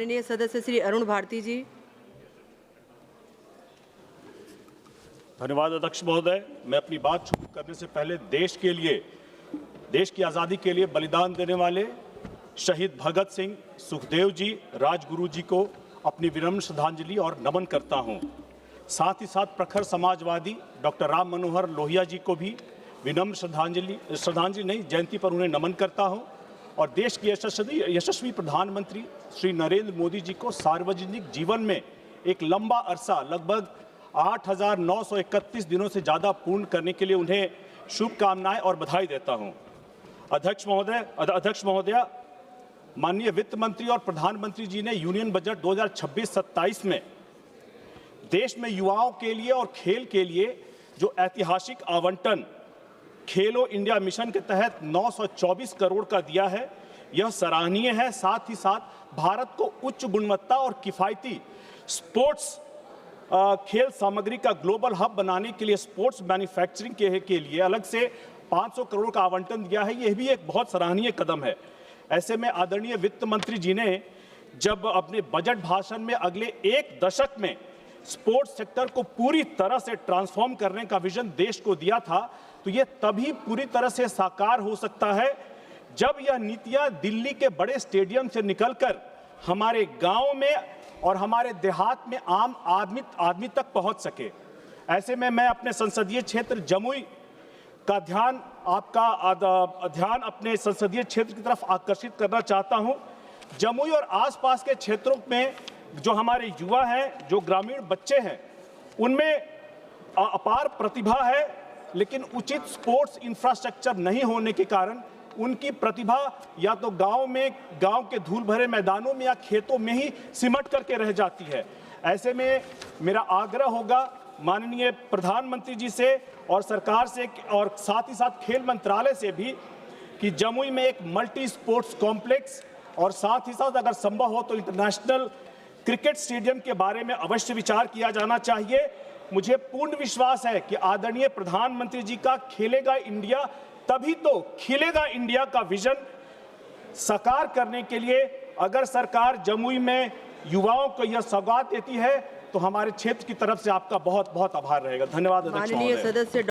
माननीय सदस्य श्री अरुण भारती जी। धन्यवाद अध्यक्ष महोदय। मैं अपनी बात शुरू करने से पहले देश की आज़ादी के लिए बलिदान देने वाले शहीद भगत सिंह, सुखदेव जी, राजगुरु जी को अपनी विनम्र श्रद्धांजलि और नमन करता हूं। साथ ही साथ प्रखर समाजवादी डॉक्टर राम मनोहर लोहिया जी को भी विनम्र श्रद्धांजलि नहीं, जयंती पर उन्हें नमन करता हूं। और देश के यशस्वी प्रधानमंत्री श्री नरेंद्र मोदी जी को सार्वजनिक जीवन में एक लंबा अरसा, लगभग 8,931 दिनों से ज़्यादा पूर्ण करने के लिए उन्हें शुभकामनाएं और बधाई देता हूं। अध्यक्ष महोदया, माननीय वित्त मंत्री और प्रधानमंत्री जी ने यूनियन बजट 2026-27 में देश में युवाओं के लिए और खेल के लिए जो ऐतिहासिक आवंटन खेलो इंडिया मिशन के तहत 924 करोड़ का दिया है, यह सराहनीय है। साथ ही साथ भारत को उच्च गुणवत्ता और किफ़ायती स्पोर्ट्स खेल सामग्री का ग्लोबल हब बनाने के लिए स्पोर्ट्स मैन्युफैक्चरिंग के लिए अलग से 500 करोड़ का आवंटन दिया है। यह भी एक बहुत सराहनीय कदम है। ऐसे में आदरणीय वित्त मंत्री जी ने जब अपने बजट भाषण में अगले एक दशक में स्पोर्ट्स सेक्टर को पूरी तरह से ट्रांसफॉर्म करने का विजन देश को दिया था, तो ये तभी पूरी तरह से साकार हो सकता है जब यह नीतियां दिल्ली के बड़े स्टेडियम से निकलकर हमारे गांव में और हमारे देहात में आम आदमी तक पहुंच सके। ऐसे में मैं अपने संसदीय क्षेत्र जमुई का ध्यान अपने संसदीय क्षेत्र की तरफ आकर्षित करना चाहता हूं। जमुई और आसपास के क्षेत्रों में जो हमारे युवा हैं, जो ग्रामीण बच्चे हैं, उनमें अपार प्रतिभा है, लेकिन उचित स्पोर्ट्स इंफ्रास्ट्रक्चर नहीं होने के कारण उनकी प्रतिभा या तो गांव के धूल भरे मैदानों में या खेतों में ही सिमट करके रह जाती है। ऐसे में मेरा आग्रह होगा माननीय प्रधानमंत्री जी से और सरकार से और साथ ही साथ खेल मंत्रालय से भी कि जमुई में एक मल्टी स्पोर्ट्स कॉम्प्लेक्स और साथ ही साथ अगर संभव हो तो इंटरनेशनल क्रिकेट स्टेडियम के बारे में अवश्य विचार किया जाना चाहिए। मुझे पूर्ण विश्वास है कि आदरणीय प्रधानमंत्री जी का खेलेगा इंडिया तभी तो खिलेगा इंडिया का विजन साकार करने के लिए अगर सरकार जमुई में युवाओं को यह सौगात देती है तो हमारे क्षेत्र की तरफ से आपका बहुत बहुत आभार रहेगा। धन्यवाद अध्यक्ष महोदय।